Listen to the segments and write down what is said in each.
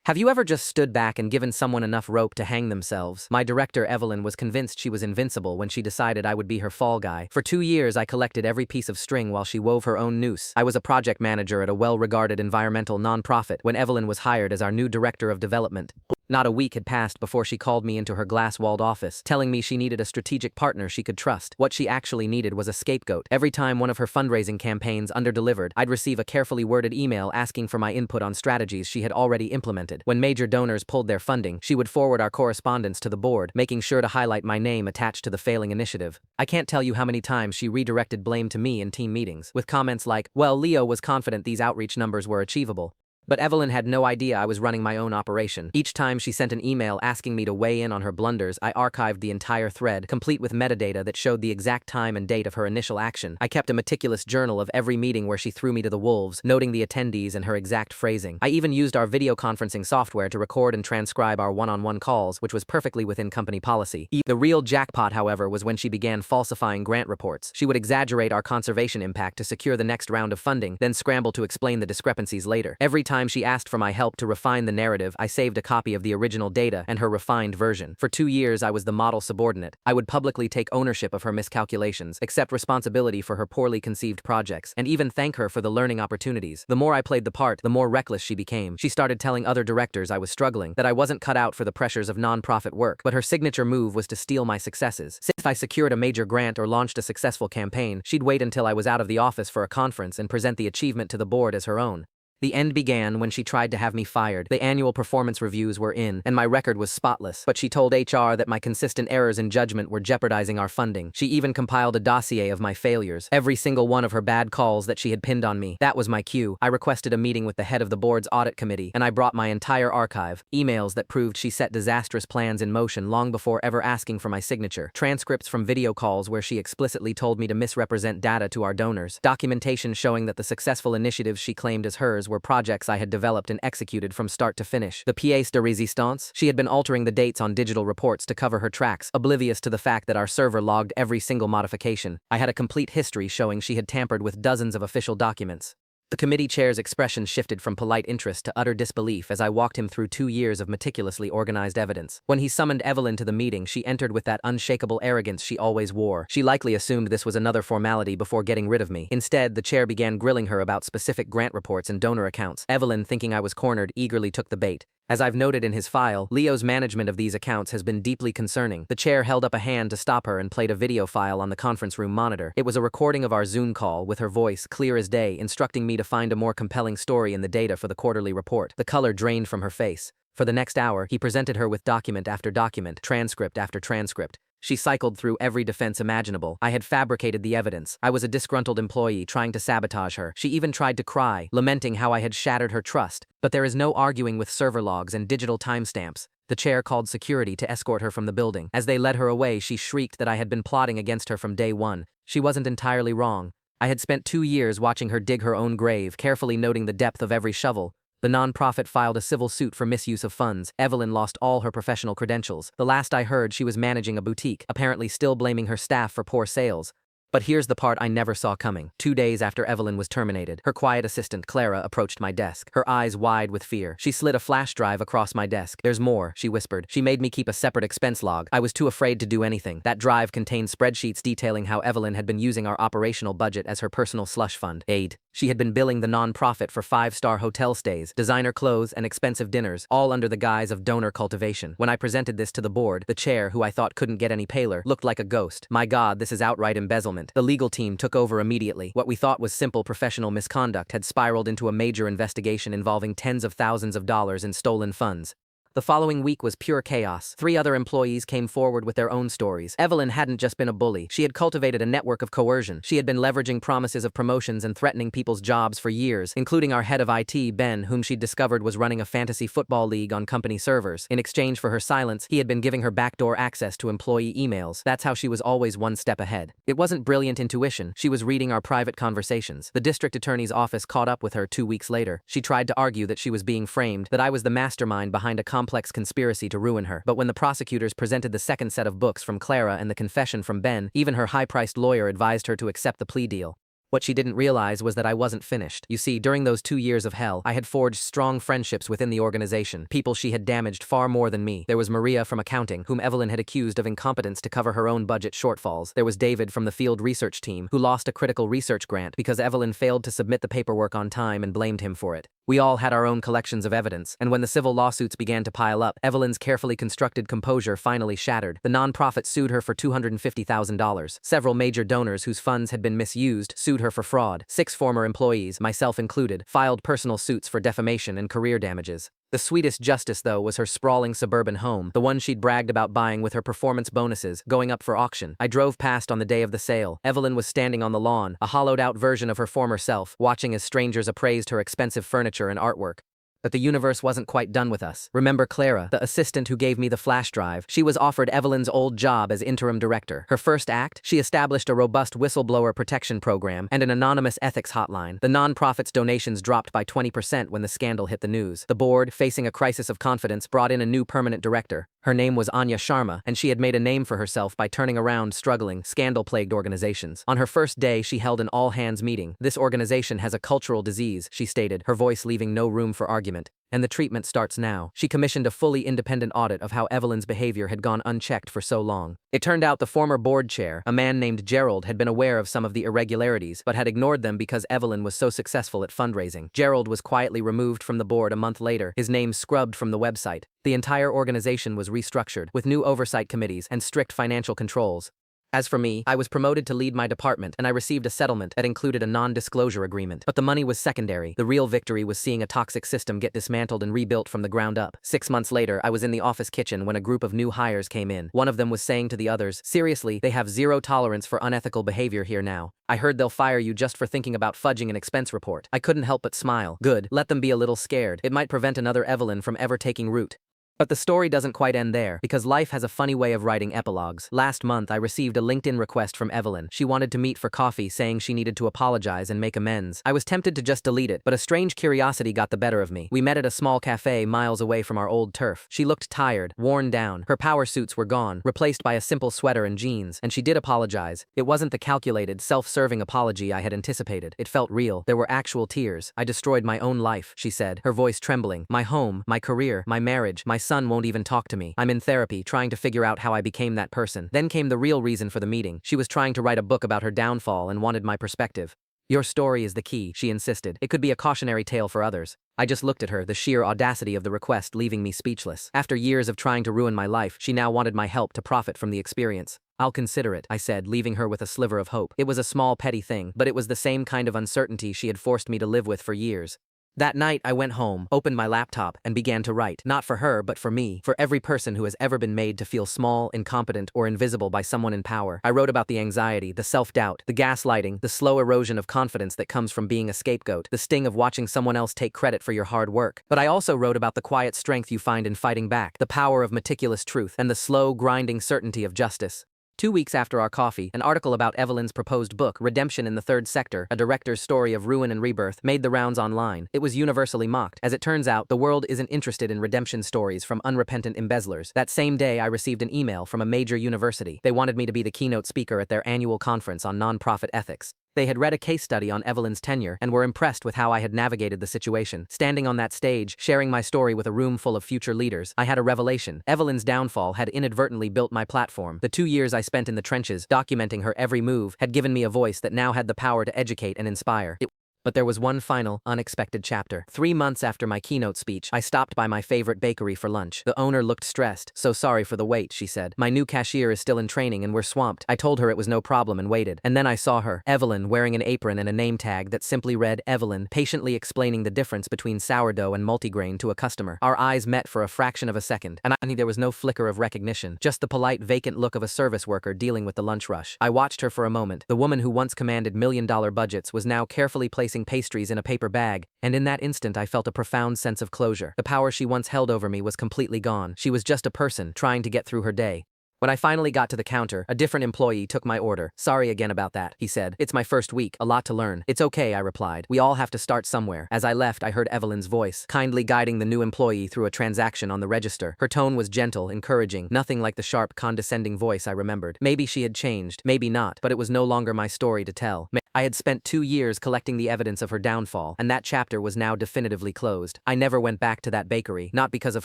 Have you ever just stood back and given someone enough rope to hang themselves? My director, Evelyn, was convinced she was invincible when she decided I would be her fall guy. For 2 years, I collected every piece of string while she wove her own noose. I was a project manager at a well-regarded environmental nonprofit when Evelyn was hired as our new director of development. Not a week had passed before she called me into her glass-walled office, telling me she needed a strategic partner she could trust. What she actually needed was a scapegoat. Every time one of her fundraising campaigns underdelivered, I'd receive a carefully worded email asking for my input on strategies she had already implemented. When major donors pulled their funding, she would forward our correspondence to the board, making sure to highlight my name attached to the failing initiative. I can't tell you how many times she redirected blame to me in team meetings, with comments like, "Well, Leo was confident these outreach numbers were achievable." But Evelyn had no idea I was running my own operation. Each time she sent an email asking me to weigh in on her blunders, I archived the entire thread, complete with metadata that showed the exact time and date of her initial action. I kept a meticulous journal of every meeting where she threw me to the wolves, noting the attendees and her exact phrasing. I even used our video conferencing software to record and transcribe our one-on-one calls, which was perfectly within company policy. The real jackpot, however, was when she began falsifying grant reports. She would exaggerate our conservation impact to secure the next round of funding, then scramble to explain the discrepancies later. Every time she asked for my help to refine the narrative, I saved a copy of the original data and her refined version. For 2 years, I was the model subordinate. I would publicly take ownership of her miscalculations, accept responsibility for her poorly conceived projects, and even thank her for the learning opportunities. The more I played the part, the more reckless she became. She started telling other directors I was struggling, that I wasn't cut out for the pressures of nonprofit work, but her signature move was to steal my successes. If I secured a major grant or launched a successful campaign, she'd wait until I was out of the office for a conference and present the achievement to the board as her own. The end began when she tried to have me fired. The annual performance reviews were in, and my record was spotless, but she told HR that my consistent errors in judgment were jeopardizing our funding. She even compiled a dossier of my failures, every single one of her bad calls that she had pinned on me. That was my cue. I requested a meeting with the head of the board's audit committee, and I brought my entire archive, emails that proved she set disastrous plans in motion long before ever asking for my signature, transcripts from video calls where she explicitly told me to misrepresent data to our donors, documentation showing that the successful initiatives she claimed as hers were projects I had developed and executed from start to finish. The pièce de résistance? She had been altering the dates on digital reports to cover her tracks, oblivious to the fact that our server logged every single modification. I had a complete history showing she had tampered with dozens of official documents. The committee chair's expression shifted from polite interest to utter disbelief as I walked him through 2 years of meticulously organized evidence. When he summoned Evelyn to the meeting, she entered with that unshakable arrogance she always wore. She likely assumed this was another formality before getting rid of me. Instead, the chair began grilling her about specific grant reports and donor accounts. Evelyn, thinking I was cornered, eagerly took the bait. As I've noted in his file, Leo's management of these accounts has been deeply concerning. The chair held up a hand to stop her and played a video file on the conference room monitor. It was a recording of our Zoom call, with her voice, clear as day, instructing me to find a more compelling story in the data for the quarterly report. The color drained from her face. For the next hour, he presented her with document after document, transcript after transcript. She cycled through every defense imaginable. I had fabricated the evidence. I was a disgruntled employee trying to sabotage her. She even tried to cry, lamenting how I had shattered her trust. But there is no arguing with server logs and digital timestamps. The chair called security to escort her from the building. As they led her away, she shrieked that I had been plotting against her from day one. She wasn't entirely wrong. I had spent 2 years watching her dig her own grave, carefully noting the depth of every shovel. The nonprofit filed a civil suit for misuse of funds. Evelyn lost all her professional credentials. The last I heard, she was managing a boutique, apparently still blaming her staff for poor sales. But here's the part I never saw coming. 2 days after Evelyn was terminated, her quiet assistant, Clara, approached my desk, her eyes wide with fear. She slid a flash drive across my desk. "There's more," she whispered. She made me keep a separate expense log. I was too afraid to do anything. That drive contained spreadsheets detailing how Evelyn had been using our operational budget as her personal slush fund. Aid. She had been billing the nonprofit for 5-star hotel stays, designer clothes, and expensive dinners, all under the guise of donor cultivation. When I presented this to the board, the chair, who I thought couldn't get any paler, looked like a ghost. "My God, this is outright embezzlement." The legal team took over immediately. What we thought was simple professional misconduct had spiraled into a major investigation involving tens of thousands of dollars in stolen funds. The following week was pure chaos. 3 other employees came forward with their own stories. Evelyn hadn't just been a bully. She had cultivated a network of coercion. She had been leveraging promises of promotions and threatening people's jobs for years, including our head of IT, Ben, whom she'd discovered was running a fantasy football league on company servers. In exchange for her silence, he had been giving her backdoor access to employee emails. That's how she was always one step ahead. It wasn't brilliant intuition. She was reading our private conversations. The district attorney's office caught up with her 2 weeks later. She tried to argue that she was being framed, that I was the mastermind behind a complex conspiracy to ruin her. But when the prosecutors presented the second set of books from Clara and the confession from Ben, even her high-priced lawyer advised her to accept the plea deal. What she didn't realize was that I wasn't finished. You see, during those 2 years of hell, I had forged strong friendships within the organization, people she had damaged far more than me. There was Maria from accounting, whom Evelyn had accused of incompetence to cover her own budget shortfalls. There was David from the field research team, who lost a critical research grant because Evelyn failed to submit the paperwork on time and blamed him for it. We all had our own collections of evidence, and when the civil lawsuits began to pile up, Evelyn's carefully constructed composure finally shattered. The nonprofit sued her for $250,000. Several major donors whose funds had been misused sued her for fraud. 6 former employees, myself included, filed personal suits for defamation and career damages. The sweetest justice, though, was her sprawling suburban home, the one she'd bragged about buying with her performance bonuses, going up for auction. I drove past on the day of the sale. Evelyn was standing on the lawn, a hollowed-out version of her former self, watching as strangers appraised her expensive furniture and artwork. But the universe wasn't quite done with us. Remember Clara, the assistant who gave me the flash drive? She was offered Evelyn's old job as interim director. Her first act? She established a robust whistleblower protection program and an anonymous ethics hotline. The nonprofit's donations dropped by 20% when the scandal hit the news. The board, facing a crisis of confidence, brought in a new permanent director. Her name was Anya Sharma, and she had made a name for herself by turning around struggling, scandal-plagued organizations. On her first day, she held an all-hands meeting. "This organization has a cultural disease," she stated, her voice leaving no room for argument. "And the treatment starts now." She commissioned a fully independent audit of how Evelyn's behavior had gone unchecked for so long. It turned out the former board chair, a man named Gerald, had been aware of some of the irregularities, but had ignored them because Evelyn was so successful at fundraising. Gerald was quietly removed from the board a month later, his name scrubbed from the website. The entire organization was restructured, with new oversight committees and strict financial controls. As for me, I was promoted to lead my department, and I received a settlement that included a non-disclosure agreement. But the money was secondary. The real victory was seeing a toxic system get dismantled and rebuilt from the ground up. 6 months later, I was in the office kitchen when a group of new hires came in. One of them was saying to the others, "Seriously, they have zero tolerance for unethical behavior here now. I heard they'll fire you just for thinking about fudging an expense report." I couldn't help but smile. Good, let them be a little scared. It might prevent another Evelyn from ever taking root. But the story doesn't quite end there, because life has a funny way of writing epilogues. Last month, I received a LinkedIn request from Evelyn. She wanted to meet for coffee, saying she needed to apologize and make amends. I was tempted to just delete it, but a strange curiosity got the better of me. We met at a small cafe miles away from our old turf. She looked tired, worn down. Her power suits were gone, replaced by a simple sweater and jeans, and she did apologize. It wasn't the calculated, self-serving apology I had anticipated. It felt real. There were actual tears. "I destroyed my own life," she said, her voice trembling. "My home, my career, my marriage, my son won't even talk to me. I'm in therapy, trying to figure out how I became that person." Then came the real reason for the meeting. She was trying to write a book about her downfall and wanted my perspective. "Your story is the key," she insisted. "It could be a cautionary tale for others." I just looked at her, the sheer audacity of the request leaving me speechless. After years of trying to ruin my life, she now wanted my help to profit from the experience. "I'll consider it," I said, leaving her with a sliver of hope. It was a small, petty thing, but it was the same kind of uncertainty she had forced me to live with for years. That night, I went home, opened my laptop, and began to write. Not for her, but for me. For every person who has ever been made to feel small, incompetent, or invisible by someone in power. I wrote about the anxiety, the self-doubt, the gaslighting, the slow erosion of confidence that comes from being a scapegoat, the sting of watching someone else take credit for your hard work. But I also wrote about the quiet strength you find in fighting back, the power of meticulous truth, and the slow, grinding certainty of justice. 2 weeks after our coffee, an article about Evelyn's proposed book, Redemption in the Third Sector, a director's story of ruin and rebirth, made the rounds online. It was universally mocked. As it turns out, the world isn't interested in redemption stories from unrepentant embezzlers. That same day, I received an email from a major university. They wanted me to be the keynote speaker at their annual conference on nonprofit ethics. They had read a case study on Evelyn's tenure and were impressed with how I had navigated the situation. Standing on that stage, sharing my story with a room full of future leaders, I had a revelation. Evelyn's downfall had inadvertently built my platform. The 2 years I spent in the trenches, documenting her every move, had given me a voice that now had the power to educate and inspire. But there was one final, unexpected chapter. 3 months after my keynote speech, I stopped by my favorite bakery for lunch. The owner looked stressed. "So sorry for the wait," she said. "My new cashier is still in training and we're swamped." I told her it was no problem and waited. And then I saw her, Evelyn, wearing an apron and a name tag that simply read Evelyn, patiently explaining the difference between sourdough and multigrain to a customer. Our eyes met for a fraction of a second, and there was no flicker of recognition, just the polite, vacant look of a service worker dealing with the lunch rush. I watched her for a moment. The woman who once commanded million-dollar budgets was now carefully placing pastries in a paper bag, and in that instant I felt a profound sense of closure. The power she once held over me was completely gone. She was just a person, trying to get through her day. When I finally got to the counter, a different employee took my order. "Sorry again about that," he said. "It's my first week, a lot to learn." "It's okay," I replied. "We all have to start somewhere." As I left, I heard Evelyn's voice, kindly guiding the new employee through a transaction on the register. Her tone was gentle, encouraging, nothing like the sharp, condescending voice I remembered. Maybe she had changed, maybe not, but it was no longer my story to tell. I had spent 2 years collecting the evidence of her downfall, and that chapter was now definitively closed. I never went back to that bakery, not because of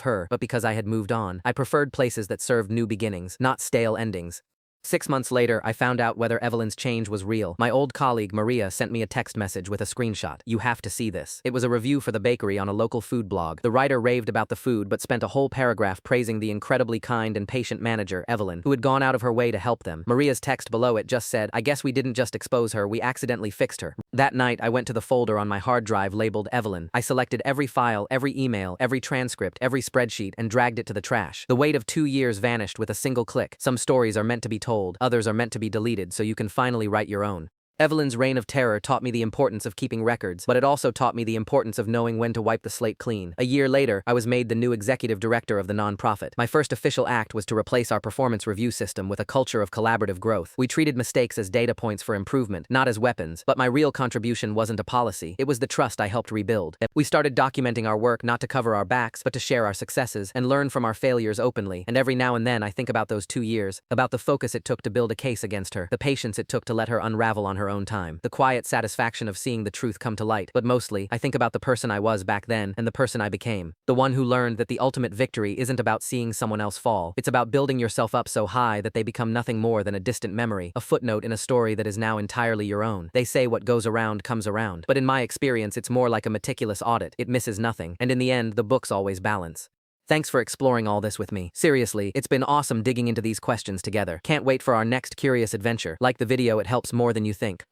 her, but because I had moved on. I preferred places that served new beginnings, not stale endings. 6 months later, I found out whether Evelyn's change was real. My old colleague, Maria, sent me a text message with a screenshot. "You have to see this." It was a review for the bakery on a local food blog. The writer raved about the food but spent a whole paragraph praising the incredibly kind and patient manager, Evelyn, who had gone out of her way to help them. Maria's text below it just said, "I guess we didn't just expose her, we accidentally fixed her." That night, I went to the folder on my hard drive labeled Evelyn. I selected every file, every email, every transcript, every spreadsheet, and dragged it to the trash. The weight of 2 years vanished with a single click. Some stories are meant to be told, others are meant to be deleted so you can finally write your own. Evelyn's reign of terror taught me the importance of keeping records, but it also taught me the importance of knowing when to wipe the slate clean. A year later, I was made the new executive director of the nonprofit. My first official act was to replace our performance review system with a culture of collaborative growth. We treated mistakes as data points for improvement, not as weapons, but my real contribution wasn't a policy. It was the trust I helped rebuild. We started documenting our work not to cover our backs, but to share our successes and learn from our failures openly. And every now and then I think about those 2 years, about the focus it took to build a case against her, the patience it took to let her unravel on her own time, the quiet satisfaction of seeing the truth come to light. But mostly, I think about the person I was back then and the person I became. The one who learned that the ultimate victory isn't about seeing someone else fall. It's about building yourself up so high that they become nothing more than a distant memory, a footnote in a story that is now entirely your own. They say what goes around comes around. But in my experience, it's more like a meticulous audit. It misses nothing. And in the end, the books always balance. Thanks for exploring all this with me. Seriously, it's been awesome digging into these questions together. Can't wait for our next curious adventure. Like the video, it helps more than you think.